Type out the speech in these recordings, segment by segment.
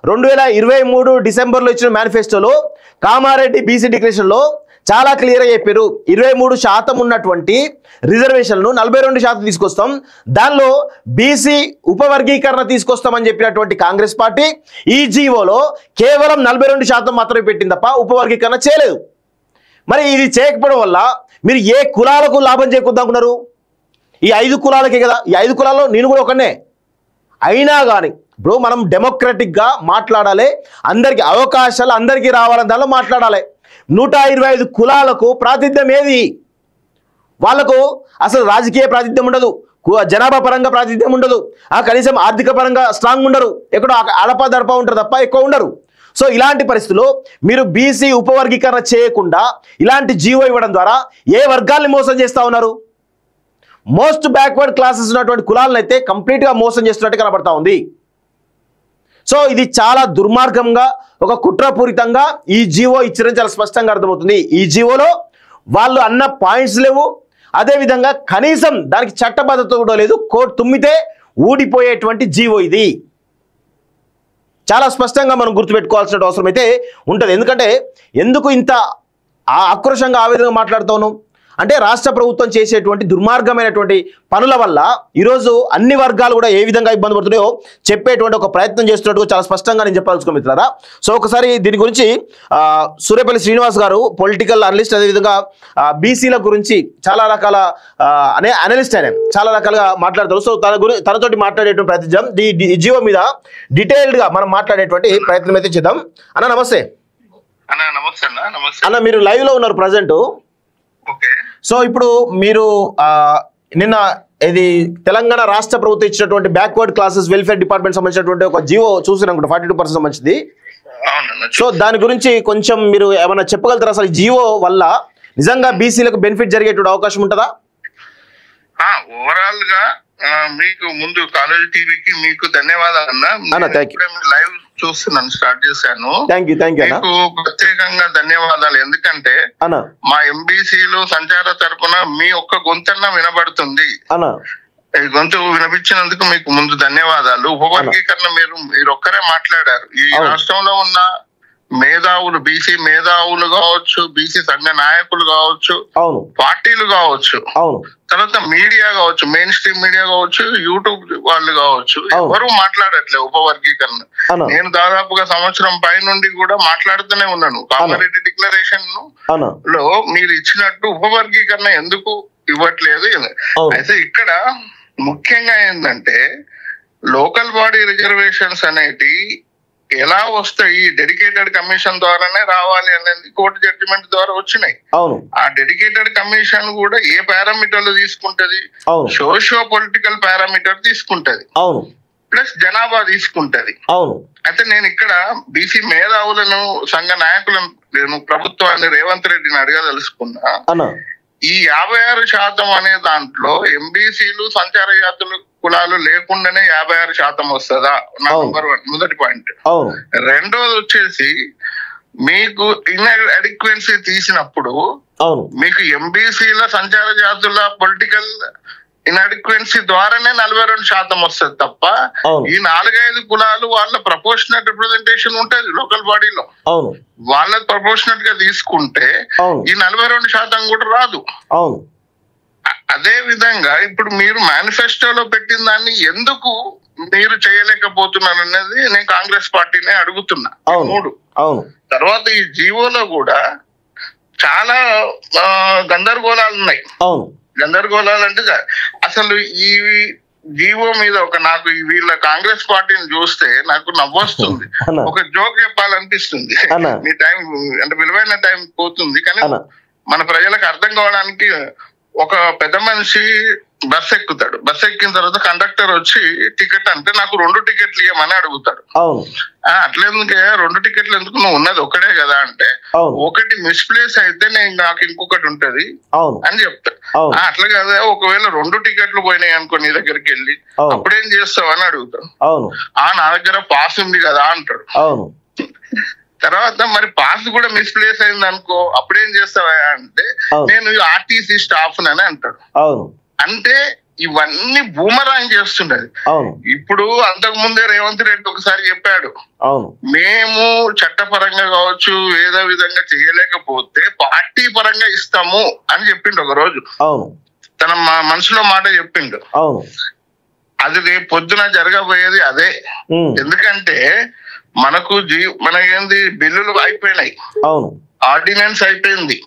2023 డిసెంబర్లో ఇచ్చిన మేనిఫెస్టోలో కామారెడ్డి బీసీ డిక్లరేషన్లో చాలా క్లియర్గా చెప్పారు. 23% ఉన్నటువంటి రిజర్వేషన్లను 42% తీసుకొస్తాం, దానిలో బీసీ ఉపవర్గీకరణ తీసుకొస్తామని చెప్పినటువంటి కాంగ్రెస్ పార్టీ ఈ జీవోలో కేవలం 42% మాత్రమే పెట్టింది తప్ప ఉపవర్గీకరణ చేయలేదు. మరి ఇది చేయకపోవడం వల్ల మీరు ఏ కులాలకు లాభం చేకూరుదామనుకున్నారు? ఈ 5 కులాలకే కదా. ఈ 5 కులాల్లో నేను కూడా ఒకనే. అయినా కానీ ఇప్పుడు మనం డెమోక్రటిక్గా మాట్లాడాలి, అందరికీ అవకాశాలు అందరికీ రావాలని దానిలో మాట్లాడాలి. 125 కులాలకు ప్రాతినిధ్యం ఏది? వాళ్ళకు అసలు రాజకీయ ప్రాతినిధ్యం ఉండదు, జనాభా పరంగా ప్రాతినిధ్యం ఉండదు, కనీసం ఆర్థిక పరంగా స్ట్రాంగ్ ఉండరు, ఎక్కడో అడపదడప ఉంటారు తప్ప ఎక్కువ ఉండరు. సో ఇలాంటి పరిస్థితుల్లో మీరు బీసీ ఉపవర్గీకరణ చేయకుండా ఇలాంటి జీవో ఇవ్వడం ద్వారా ఏ వర్గాల్ని మోసం చేస్తూ ఉన్నారు? మోస్ట్ బ్యాక్వర్డ్ క్లాసెస్ ఉన్నటువంటి కులాలను అయితే కంప్లీట్గా మోసం చేస్తున్నట్టు కనబడతా ఉంది. సో ఇది చాలా దుర్మార్గంగా, ఒక కుట్రపూరితంగా ఈ జీవో ఇచ్చిరని చాలా స్పష్టంగా అర్థమవుతుంది. ఈ జీవోలో వాళ్ళు అన్న పాయింట్స్ లేవు, అదేవిధంగా కనీసం దానికి చట్టబద్ధత కూడా లేదు. కోర్టు తుమ్మితే ఊడిపోయేటువంటి జీవో ఇది. చాలా స్పష్టంగా మనం గుర్తుపెట్టుకోవాల్సిన అవసరం అయితే ఉంటుంది. ఎందుకంటే ఎందుకు ఇంత ఆక్రోషంగా ఆ విధంగా మాట్లాడుతాను అంటే రాష్ట్ర ప్రభుత్వం చేసేటువంటి దుర్మార్గమైనటువంటి పనుల వల్ల ఈరోజు అన్ని వర్గాలు కూడా ఏ విధంగా ఇబ్బంది పడుతున్నాయో చెప్పేటువంటి ఒక ప్రయత్నం చేస్తున్నట్టు చాలా స్పష్టంగా నేను చెప్పాల్సుకున్న మిత్రులారా. సో ఒకసారి దీని గురించి సూర్యపల్లి శ్రీనివాస్ గారు పొలిటికల్ అనలిస్ట్, అదేవిధంగా బీసీల గురించి చాలా రకాల అనలిస్ట్ ఆయన చాలా రకాలుగా మాట్లాడతారు. సో తనతోటి మాట్లాడేటువంటి ప్రయత్నం ఈ జీవో మీద డీటెయిల్డ్గా మనం మాట్లాడేటువంటి ప్రయత్నం అయితే చేద్దాం. అన్న నమస్తే. అన్న మీరు లైవ్ లో ఉన్నారు ప్రజెంట్. సో ఇప్పుడు మీరు నిన్న ఇది తెలంగాణ రాష్ట్ర ప్రభుత్వం ఇచ్చినటువంటి బ్యాక్వర్డ్ క్లాసెస్ వెల్ఫేర్ డిపార్ట్మెంట్ సంబంధించినటువంటి ఒక జీవో చూసినప్పుడు 42% సంబంధించింది. సో దాని గురించి కొంచెం మీరు ఏమైనా చెప్పగలుగుతారా? అసలు జీవో వల్ల నిజంగా బీసీలకు బెనిఫిట్ జరిగేటువంటి అవకాశం ఉంటుందా? ఓవరాల్ గా మీకు ముందు కాలేజ్ టీవీకి మీకు ధన్యవాదాలు అన్న. లైవ్ చూస్తున్నాను, స్టార్ట్ చేశాను. మీకు ప్రత్యేకంగా ధన్యవాదాలు. ఎందుకంటే మా ఎంబీసీలు సంచార తరపున మీ ఒక్క గొంతన్న వినబడుతుంది. ఈ గొంతు వినిపించినందుకు మీకు ముందు ధన్యవాదాలు. ఉపవర్గీకరణ మీరు ఒక్కరే మాట్లాడారు. ఈ రాష్ట్రంలో ఉన్న మేధావులు, బీసీ మేధావులు కావచ్చు, బీసీ సంఘ నాయకులు కావచ్చు, పార్టీలు కావచ్చు, తర్వాత మీడియా కావచ్చు, మెయిన్ స్ట్రీమ్ మీడియా కావచ్చు, యూట్యూబ్ వాళ్ళు కావచ్చు, ఎవరు మాట్లాడట్లేదు ఉపవర్గీకరణ. నేను దాదాపుగా సంవత్సరం పై నుండి కూడా మాట్లాడుతూనే ఉన్నాను. కామారెడ్డి డిక్లరేషన్ లో మీరు ఇచ్చినట్టు ఉపవర్గీకరణ ఎందుకు ఇవ్వట్లేదు? అయితే ఇక్కడ ముఖ్యంగా ఏంటంటే లోకల్ బాడీ రిజర్వేషన్స్ అనేటి ఎలా వస్తాయి? డెడికేటెడ్ కమిషన్ ద్వారానే రావాలి అనేది కోర్టు జడ్జిమెంట్ ద్వారా వచ్చినాయి. ఆ డెడికేటెడ్ కమిషన్ కూడా ఏ పారామీటర్లు తీసుకుంటది? సోషియో పొలిటికల్ పారామీటర్ తీసుకుంటది, ప్లస్ జనాభా తీసుకుంటది. అయితే నేను ఇక్కడ బీసీ మేధావులను, సంఘ నాయకులను, నేను ప్రభుత్వాన్ని, రేవంత్ రెడ్డిని అడగదలుచుకున్నా. ఈ 56% అనే దాంట్లో ఎంబీసీలు, సంచార జాతులు కులాలు లేకుండానే 56% వస్తుందా? నంబర్ 1 మొదటి పాయింట్. రెండోది వచ్చేసి మీకు ఇన్అడిక్వెన్సీ తీసినప్పుడు మీకు ఎంబీసీల, సంచార జాతుల పొలిటికల్ ఇన్అడిక్వెన్సీ ద్వారానే 42% వస్తుంది తప్ప ఈ 4-5 కులాలు వాళ్ళ ప్రపోర్షనల్ రిప్రజెంటేషన్ ఉంటుంది లోకల్ బాడీలో. వాళ్ళ ప్రపోర్షనల్ గా తీసుకుంటే ఈ 42% కూడా రాదు. అదే విధంగా ఇప్పుడు మీరు మేనిఫెస్టోలో పెట్టిన దాన్ని ఎందుకు మీరు చేయలేకపోతున్నారు అనేది నేను కాంగ్రెస్ పార్టీనే అడుగుతున్నా. 3 తర్వాత ఈ జీవోలో కూడా చాలా గందరగోళాలు ఉన్నాయి. గందరగోళాలు అంటే అసలు ఈ జీవో మీద నాకు వీళ్ళ కాంగ్రెస్ పార్టీని చూస్తే నాకు నవ్వొస్తుంది. ఒక జోక్ చెప్పాలనిపిస్తుంది. మీ టైం అంటే విలువైన టైం పోతుంది, కానీ మన ప్రజలకు అర్థం కావడానికి ఒక పెద్ద మనిషి బస్ ఎక్కుతాడు. బస్ ఎక్కిన తర్వాత కండక్టర్ వచ్చి టికెట్ అంటే నాకు 2 టికెట్లు ఇవ్వమని అడుగుతాడు. అట్లెందుకే 2 టికెట్లు ఎందుకు, నువ్వు ఉన్నది ఒకటే కదా అంటే, ఒకటి మిస్ప్లేస్ అయితే నాకు ఇంకొకటి ఉంటది అని చెప్తాడు. అట్లా కదా, ఒకవేళ 2 టికెట్లు పోయినాయి అనుకో నీ దగ్గరికి వెళ్ళి, అప్పుడేం చేస్తావు అని అడుగుతాడు. నా దగ్గర పాస్ ఉంది కదా అంటాడు. తర్వాత మరి పాస్ కూడా మిస్ప్లేస్ అయింది అనుకో, అప్పుడేం చేస్తావా అంటే నేను ఆర్టీసీ స్టాఫ్ అని అంటాడు. అంటే ఇవన్నీ బూమరాంగ్ చేస్తున్నది. ఇప్పుడు అంతకు ముందే రేవంత్ రెడ్డి ఒకసారి చెప్పాడు, మేము చట్టపరంగా కావచ్చు ఏదో విధంగా చేయలేకపోతే పార్టీ పరంగా ఇస్తాము అని చెప్పిండు ఒక రోజు. తన మనసులో మాట చెప్పిండు. అది రేపు పొద్దున జరగబోయేది అదే. ఎందుకంటే మనకు మనకేంది బిల్లులు అయిపోయినాయి, ఆర్డినెన్స్ అయిపోయింది,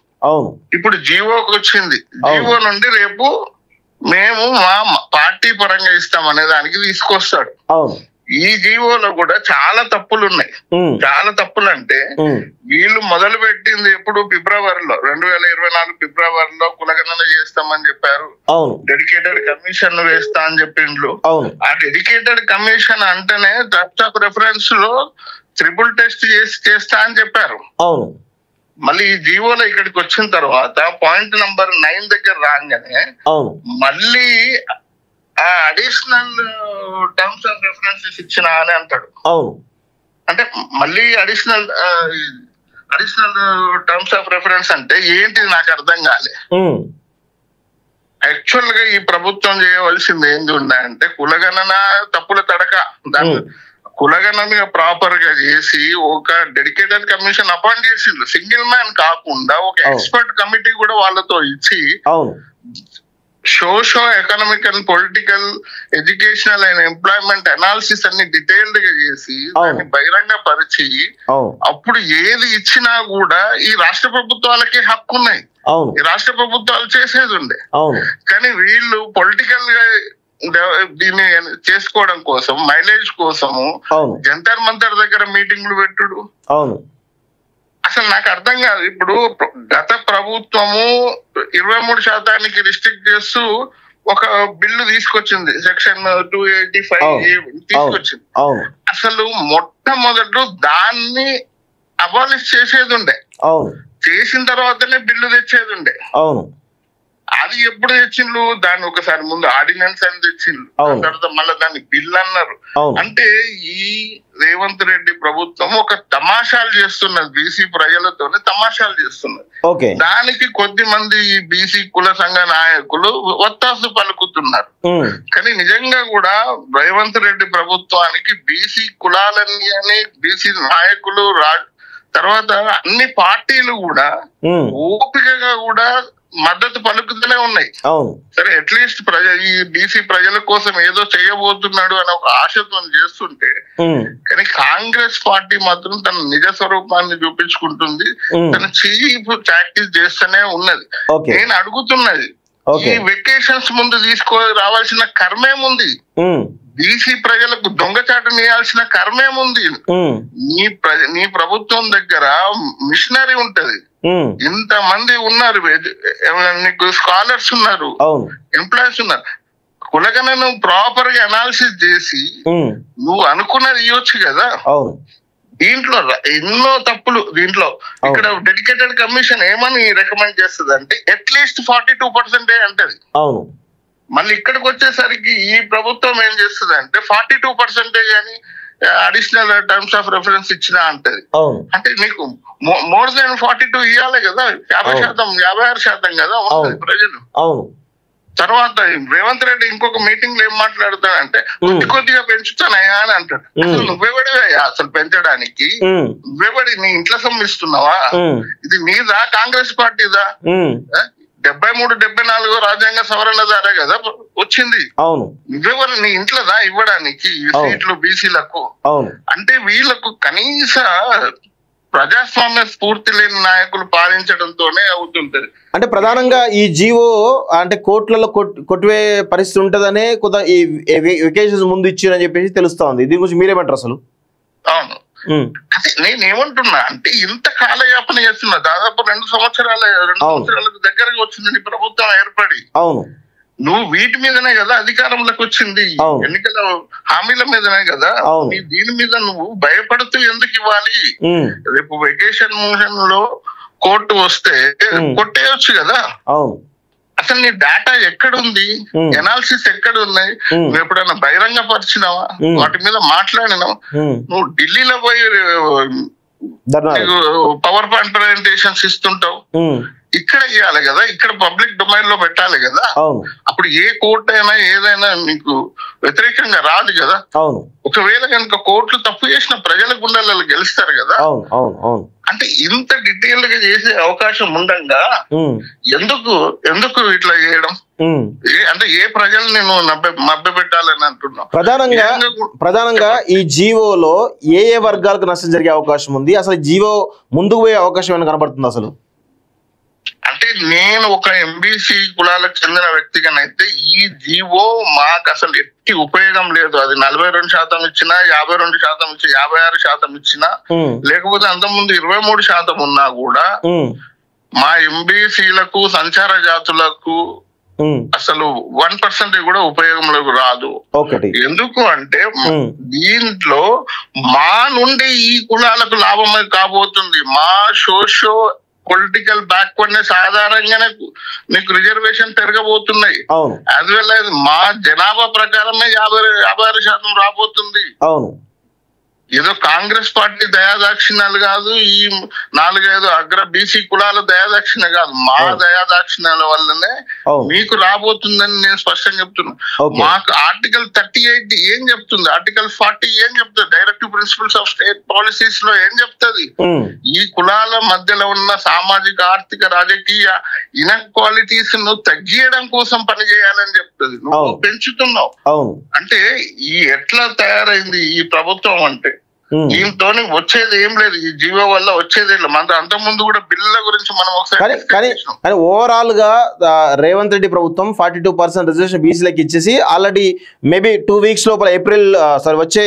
ఇప్పుడు జీవోకి వచ్చింది. జీవో నుండి రేపు మేము మా పార్టీ పరంగా ఇస్తాం అనే దానికి తీసుకొస్తాడు. ఈ జీవోలో కూడా చాలా తప్పులు ఉన్నాయి. చాలా తప్పులు అంటే వీళ్ళు మొదలు పెట్టింది ఎప్పుడు ఫిబ్రవరిలో 2024 ఫిబ్రవరిలో కులగణన చేస్తామని చెప్పారు. డెడికేటెడ్ కమిషన్ వేస్తా అని చెప్పిండ్రు. ఆ డెడికేటెడ్ కమిషన్ అంటేనే టర్మ్స్ ఆఫ్ రెఫరెన్స్ లో ట్రిపుల్ టెస్ట్ చేస్తా అని చెప్పారు. మళ్ళీ ఈ జీవోలో ఇక్కడికి వచ్చిన తర్వాత పాయింట్ నంబర్ 9 దగ్గర రాగానే మళ్ళీ ఆ అడిషనల్ టర్మ్స్ ఆఫ్ రెఫరెన్సెస్ ఇచ్చిన అని అంటాడు. అంటే మళ్ళీ అడిషనల్ టర్మ్స్ ఆఫ్ రెఫరెన్స్ అంటే ఏంటిది నాకు అర్థం కాలే. యాక్చువల్ గా ఈ ప్రభుత్వం చేయవలసింది ఏంది ఉందంటే కులగణన తప్పుల తడక, దాన్ని కులగణన ప్రాపర్ గా చేసి ఒక డెడికేటెడ్ కమిషన్ అపాయింట్ చేసిండ్రు. సింగిల్ మ్యాన్ కాకుండా ఒక ఎక్స్పర్ట్ కమిటీ కూడా వాళ్ళతో ఇచ్చి socio economic and political educational and employment analysis అన్ని డీటెయిల్డ్ గా చేసి దాన్ని బహిరంగ పరిచి అప్పుడు ఏది ఇచ్చినా కూడా ఈ రాష్ట్ర ప్రభుత్వాలకి హక్కు ఉన్నాయి, ఈ రాష్ట్ర ప్రభుత్వాలు చేసేది ఉండే. కానీ వీళ్ళు పొలిటికల్ గా దీన్ని చేసుకోవడం కోసం, మైలేజ్ కోసము జంతర్ మంతర్ దగ్గర మీటింగ్లు పెట్టుడు. అసలు నాకు అర్థం కాదు. ఇప్పుడు గత ప్రభుత్వము 23% రిస్ట్రిక్ట్ చేస్తూ ఒక బిల్లు తీసుకొచ్చింది, సెక్షన్ 285 తీసుకొచ్చింది. అసలు మొట్టమొదటి దాన్ని అబాలిష్ చేసేది ఉండే, చేసిన తర్వాతనే బిల్లు తెచ్చేది ఉండే. అది ఎప్పుడు తెచ్చిండ్రు? దాన్ని ఒకసారి ముందు ఆర్డినెన్స్ అని తెచ్చిండ్రు, తర్వాత మళ్ళీ దాన్ని బిల్ అన్నారు. అంటే ఈ రేవంత్ రెడ్డి ప్రభుత్వం ఒక తమాషాలు చేస్తున్నది, బీసీ ప్రజలతోనే తమాషాలు చేస్తున్నది. దానికి కొద్ది మంది ఈ బీసీ కుల సంఘ నాయకులు ఒత్తాసు పలుకుతున్నారు. కానీ నిజంగా కూడా రేవంత్ రెడ్డి ప్రభుత్వానికి బీసీ కులాలని అని బీసీ నాయకులు తర్వాత అన్ని పార్టీలు కూడా ఓపికగా కూడా మద్దతు పలుకుతూనే ఉన్నాయి. సరే అట్లీస్ట్ ఈ బీసీ ప్రజల కోసం ఏదో చేయబోతున్నాడు అని ఒక ఆశతో చేస్తుంటే, కానీ కాంగ్రెస్ పార్టీ మాత్రం తన నిజ స్వరూపాన్ని చూపించుకుంటుంది, తన చీఫ్ ప్రాక్టీస్ చేస్తూనే ఉన్నది. నేను అడుగుతున్నది, ఈ వెకేషన్స్ ముందు రావాల్సిన కర్మేముంది? బీసీ ప్రజలకు దొంగచాటు నేయాల్సిన కర్మేముంది? నీ ప్రభుత్వం దగ్గర మిషనరీ ఉంటది, ఇంతమంది ఉన్నారు, నీకు స్కాలర్స్ ఉన్నారు, ఎంప్లాయీస్ ఉన్నారు. కులగణను ప్రాపర్ గా అనాలిసిస్ చేసి నువ్వు అనుకున్నది ఇవ్వచ్చు కదా. దీంట్లో ఎన్నో తప్పులు. దీంట్లో ఇక్కడ డెడికేటెడ్ కమిషన్ ఏమని రికమెండ్ చేస్తుంది అంటే అట్లీస్ట్ 42% అంటది. మళ్ళీ ఇక్కడికి వచ్చేసరికి ఈ ప్రభుత్వం ఏం చేస్తుంది అంటే 42% అని అడిషనల్ టర్మ్స్ ఆఫ్ రెఫరెన్స్ ఇచ్చినా అంటది. అంటే నీకు మోర్ దెన్ 42 ఇవ్వాలి కదా, 50%, 56% కదా ఉన్నది ప్రజలు. తర్వాత రేవంత్ రెడ్డి ఇంకొక మీటింగ్ లో ఏం మాట్లాడతాడంటే కొద్దిగా పెంచుతానయా అని అంటాడు. అసలు నువ్వెవడివయ్యా అసలు పెంచడానికి? నువ్వెవడి? నీ ఇంట్లో సొమ్మిస్తున్నావా? ఇది నీదా కాంగ్రెస్ పార్టీదా? 73, 74 రాజ్యాంగ సవరణ ద్వారా కదా వచ్చింది. నువ్వెవరు? నీ ఇంట్లోదా ఇవ్వడానికి సీట్లు బీసీలకు? అంటే వీళ్ళకు కనీస ప్రజాస్వామ్య స్ఫూర్తి లేని నాయకులు పాలించడంతోనే అవుతుంటది. అంటే ప్రధానంగా ఈ జీవో అంటే కోర్టులలో కొట్టివే పరిస్థితి ఉంటదనే కొంత ఈ వెకేషన్స్ ముందు ఇచ్చిరని చెప్పేసి తెలుస్తా ఉంది. దీని గురించి మీరేమంటారు అసలు? అవును, అదే నేనేమంటున్నా అంటే ఇంత కాలయాపన చేస్తున్నా, దాదాపు 2 సంవత్సరాలకు దగ్గరగా వచ్చింది ప్రభుత్వం ఏర్పడి. నువ్వు వీటి మీదనే కదా అధికారంలోకి వచ్చింది, ఎన్నికల హామీల మీదనే కదా. దీని మీద నువ్వు భయపడుతూ ఎందుకు ఇవ్వాలి? రేపు వెకేషన్ మోషన్ లో కోర్టు వస్తే కొట్టేయచ్చు కదా. అసలు నీ డేటా ఎక్కడుంది? ఎనాలిసిస్ ఎక్కడ ఉన్నాయి? నువ్వు ఎప్పుడైనా బహిరంగ పరిచినావా? వాటి మీద మాట్లాడినావు? నువ్వు ఢిల్లీలో పోయి పవర్ పాయింట్ ప్రజెంటేషన్స్ ఇస్తుంటావు. ఇక్కడ చేయాలి కదా, ఇక్కడ పబ్లిక్ డొమైన్ లో పెట్టాలి కదా. అప్పుడు ఏ కోర్టు అయినా ఏదైనా మీకు వ్యతిరేకంగా రాదు కదా. ఒకవేళ కనుక కోర్టులు తప్పు చేసిన ప్రజల గుండెలలో గెలుస్తారు కదా. అంటే ఇంత డీటెయిల్ గా చేసే అవకాశం ఉండగా ఎందుకు ఇట్లా చేయడం? అంటే ఏ ప్రజల్ని నువ్వు మభ్య పెట్టాలని అంటున్నావు? ప్రధానంగా ఈ జీవోలో ఏ వర్గాలకు నష్టం జరిగే అవకాశం ఉంది? అసలు జీవో ముందుకు పోయే అవకాశం ఏమైనా కనబడుతుంది అసలు? అంటే నేను ఒక ఎంబీసీ కులాలకు చెందిన వ్యక్తిగానైతే ఈ జీవో మాకు అసలు ఎట్టి ఉపయోగం లేదు. అది 42% ఇచ్చినా, 52% ఇచ్చి 56% ఇచ్చినా, లేకపోతే అంతకుముందు 23% ఉన్నా కూడా మా ఎంబీసీలకు సంచార జాతులకు అసలు 1% కూడా ఉపయోగంలోకి రాదు. ఎందుకు అంటే దీంట్లో మా నుండి ఈ కులాలకు లాభమే కాబోతుంది. మా సోషో పొలిటికల్ బ్యాక్వర్డ్నెస్ ఆధారంగానే మీకు రిజర్వేషన్ పెరగబోతున్నాయి. యాజ్ వెల్ యాజ్ మా జనాభా ప్రకారమే 56% రాబోతుంది. ఏదో కాంగ్రెస్ పార్టీ దయాదాక్షిణ్యాలు కాదు, ఈ 4-5 అగ్ర బీసీ కులాల దయాదాక్షిణ్య కాదు, మా దయాదాక్షిణ్యాల వల్లనే మీకు రాబోతుందని నేను స్పష్టంగా చెప్తున్నా. మాకు ఆర్టికల్ 38 ఏం చెప్తుంది, ఆర్టికల్ 40 ఏం చెప్తుంది, directive principles of state policies లో ఏం చెప్తుంది? ఈ కులాల మధ్యలో ఉన్న సామాజిక, ఆర్థిక, రాజకీయ ఇన్ఈక్వాలిటీస్ ను తగ్గియడం కోసం పనిచేయాలని చెప్తుంది. నువ్వు పెంచుతున్నావు. అంటే ఈ ఎట్లా తయారైంది ఈ ప్రభుత్వం అంటే దీంతో వచ్చేది ఏం లేదు. ఈ జీవో వల్ల వచ్చేది అంత ముందు కూడా బిల్లుల గురించి మనం ఒకసారి ఓవరాల్ గా రేవంత్ రెడ్డి ప్రభుత్వం 42% రిజర్వేషన్ బీసీలకు ఇచ్చేసి ఆల్రెడీ మేబీ 2 వీక్స్ లోపల వచ్చే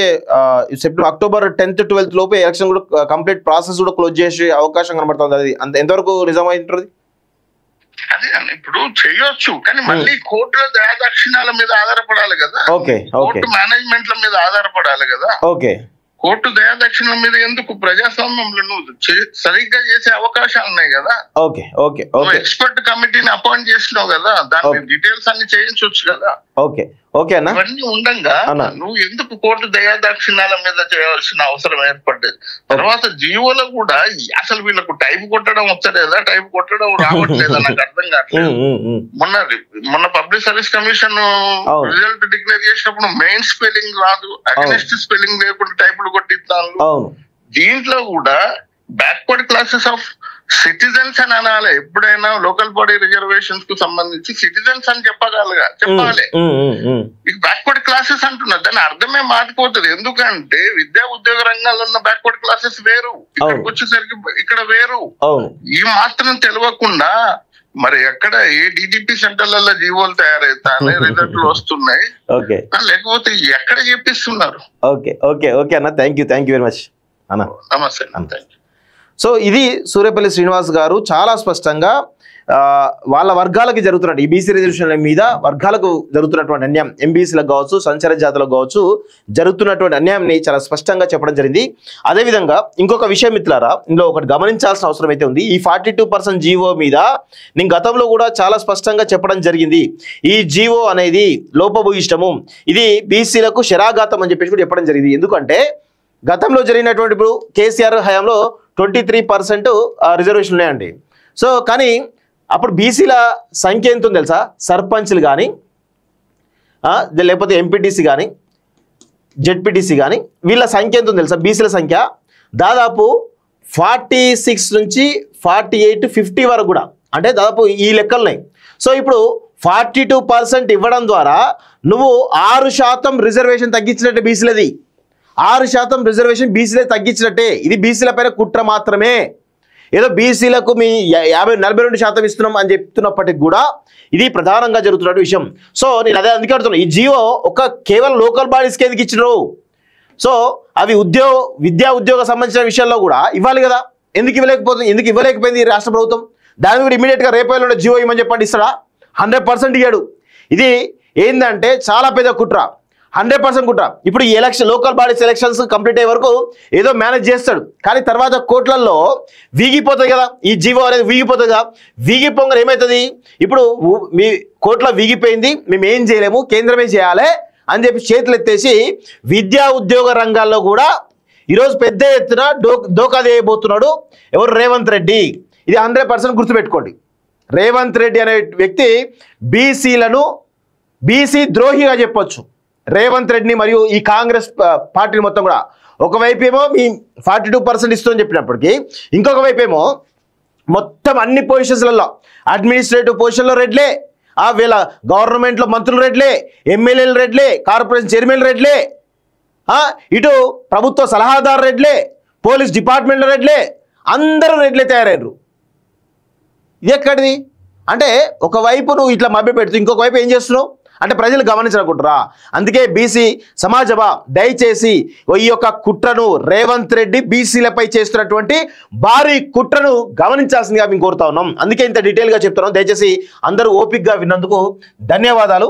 అక్టోబర్ 10th 12th లోపు ఎలక్షన్ కూడా కంప్లీట్ ప్రాసెస్ కూడా క్లోజ్ చేసే అవకాశం కనబడుతుంది. అది అంత ఎంతవరకు నిజమైంటుంది? అదే ఇప్పుడు చేయొచ్చు, కానీ మళ్ళీ కోర్టుల దయాదాక్షిణ్యాల మీద ఆధారపడాలి కదా. కోర్టు మేనేజ్మెంట్ల మీద ఆధారపడాలి కదా. కోర్టు దయాదక్షిణల మీద ఎందుకు? ప్రజాస్వామ్యంలో నువ్వు సరిగ్గా చేసే అవకాశాలు ఉన్నాయి కదా. ఎక్స్పర్ట్ కమిటీని అపాయింట్ చేసినావు కదా, దాని డీటెయిల్స్ అన్ని చేయించవచ్చు కదా. ఇవన్నీ ఉండగా నువ్వు ఎందుకు కోర్టు దయాదాక్షిణ్యాల మీద చేయాల్సిన అవసరం ఏర్పడ్డది? తర్వాత జీవోలో కూడా అసలు వీళ్ళకు టైప్ కొట్టడం వచ్చలేదా, టైప్ కొట్టడం రావట్లేదా నాకు అర్థం కావట్లేదు. మొన్న public service commission result declare చేసినప్పుడు మెయిన్ స్పెల్లింగ్ రాదు, అగెనిస్ట్ స్పెల్లింగ్ లేకుండా టైపులు కొట్టిస్తాను. దీంట్లో కూడా బ్యాక్వర్డ్ క్లాసెస్ ఆఫ్ సిటిజన్స్ అని అనాలి. ఎప్పుడైనా లోకల్ బాడీ రిజర్వేషన్స్ కు సంబంధించి సిటిజన్స్ అని చెప్పాలి. బ్యాక్వర్డ్ క్లాసెస్ అంటున్నారు, దాని అర్థమే మారిపోతుంది. ఎందుకంటే విద్యా ఉద్యోగ రంగాల్లో ఉన్న బ్యాక్వర్డ్ క్లాసెస్ వేరు, ఇక్కడికి వచ్చేసరికి ఇక్కడ వేరు. ఈ మాత్రం తెలియకుండా మరి ఎక్కడ ఏ డిటిపి సెంటర్లలో జీవోలు తయారైతాయి, రిజల్ట్లు వస్తున్నాయి, లేకపోతే ఎక్కడ చెప్పిస్తున్నారు? అన్న థ్యాంక్ యూ వెరీ మచ్ అన్న. నమస్తే అన్న, థ్యాంక్ యూ. సో ఇది సూర్యపల్లి శ్రీనివాస్ గారు చాలా స్పష్టంగా వాళ్ళ వర్గాలకి జరుగుతున్నట్టు ఈ బీసీ రిజర్వేషన్ల మీద వర్గాలకు జరుగుతున్నటువంటి అన్యాయం, ఎంబీసీలకు కావచ్చు, సంచార జాతులకు కావచ్చు జరుగుతున్నటువంటి అన్యాయాన్ని చాలా స్పష్టంగా చెప్పడం జరిగింది. అదేవిధంగా ఇంకొక విషయం మిత్రులారా, ఇందులో ఒకటి గమనించాల్సిన అవసరం అయితే ఉంది. ఈ 42% జీవో మీద నేను గతంలో కూడా చాలా స్పష్టంగా చెప్పడం జరిగింది. ఈ జీవో అనేది లోపభూయిష్టము, ఇది బీసీలకు శరాఘాతం అని చెప్పేసి కూడా చెప్పడం జరిగింది. ఎందుకంటే గతంలో జరిగినటువంటి ఇప్పుడు కేసీఆర్ హయాంలో 23% రిజర్వేషన్ ఉన్నాయండి. సో కానీ అప్పుడు బీసీల సంఖ్య ఎంత ఉంది తెలుసా? సర్పంచ్లు కానీ లేకపోతే ఎంపీటీసీ కానీ జెడ్పీటీసీ కానీ వీళ్ళ సంఖ్య ఎంత ఉంది తెలుసా? బీసీల సంఖ్య దాదాపు 46 నుంచి 48, 50 వరకు కూడా, అంటే దాదాపు ఈ లెక్కలున్నాయి. సో ఇప్పుడు 42% ఇవ్వడం ద్వారా నువ్వు 6% రిజర్వేషన్ తగ్గించినట్టే బీసీలది. 6% రిజర్వేషన్ బీసీలే తగ్గించినట్టే. ఇది బీసీల పైన కుట్ర మాత్రమే. ఏదో బీసీలకు మీ 42% ఇస్తున్నాం అని చెప్తున్నప్పటికి కూడా ఇది ప్రధానంగా జరుగుతున్న విషయం. సో నేను అదే అందుకే అడుగుతున్నాను, ఈ జీవో కేవలం లోకల్ బాడీస్కి ఎందుకు ఇచ్చినారు? సో అవి విద్యా ఉద్యోగ సంబంధించిన విషయాల్లో కూడా ఇవ్వాలి కదా. ఎందుకు ఇవ్వలేకపోయింది ఈ రాష్ట్ర ప్రభుత్వం? దాని కూడా ఇమీడియట్గా రేపేళ్ళ జీవో ఇవ్వమని చెప్పండి, ఇస్తాడా? 100% ఇయ్యాడు. ఇది ఏంటంటే చాలా పెద్ద కుట్ర, 100% కుట్ర. ఇప్పుడు ఈ లోకల్ బాడీస్ ఎలక్షన్స్ కంప్లీట్ అయ్యే వరకు ఏదో మేనేజ్ చేస్తాడు, కానీ తర్వాత కోర్టులలో వీగిపోతుంది కదా, ఈ జీవో అనేది వీగిపోతుంది కదా. వీగిపోగా ఏమవుతుంది? ఇప్పుడు మీ కోర్టులో వీగిపోయింది, మేము ఏం చేయలేము, కేంద్రమే చేయాలి అని చెప్పి చేతులు ఎత్తేసి విద్యా ఉద్యోగ రంగాల్లో కూడా ఈరోజు పెద్ద ఎత్తున డోకా చేయబోతున్నాడు ఎవరు? రేవంత్ రెడ్డి. ఇది 100% గుర్తుపెట్టుకోండి. రేవంత్ రెడ్డి అనే వ్యక్తి బీసీలను బీసీ ద్రోహిగా చెప్పొచ్చు. రేవంత్ రెడ్డిని మరియు ఈ కాంగ్రెస్ పార్టీని మొత్తం కూడా ఒకవైపు ఏమో మీ 42% ఇస్తుందని చెప్పినప్పటికీ ఇంకొక వైపు ఏమో మొత్తం అన్ని పొజిషన్స్లలో అడ్మినిస్ట్రేటివ్ పొజిషన్లో రెడ్లే, వీళ్ళ గవర్నమెంట్లో మంత్రులు రెడ్లే, ఎమ్మెల్యేలు రెడ్లే, కార్పొరేషన్ చైర్మన్ రెడ్లే, ఇటు ప్రభుత్వ సలహాదారు రెడ్లే, పోలీస్ డిపార్ట్మెంట్ రెడ్లే, అందరూ రెడ్లే తయారయ్యారు. ఇది ఎక్కడిది అంటే ఒకవైపు నువ్వు ఇట్లా మభ్య పెడుతూ ఇంకొక వైపు ఏం చేస్తున్నావు అంటే ప్రజలు గమనించనుకుంటారా? అందుకే బీసీ సమాజమా దయచేసి ఈ యొక్క కుట్రను రేవంత్ రెడ్డి బీసీలపై చేస్తున్నటువంటి భారీ కుట్రను గమనించాల్సిందిగా మేము కోరుతా ఉన్నాం. అందుకే ఇంత డీటెయిల్గా చెప్తున్నాం. దయచేసి అందరూ ఓపికగా విన్నందుకు ధన్యవాదాలు.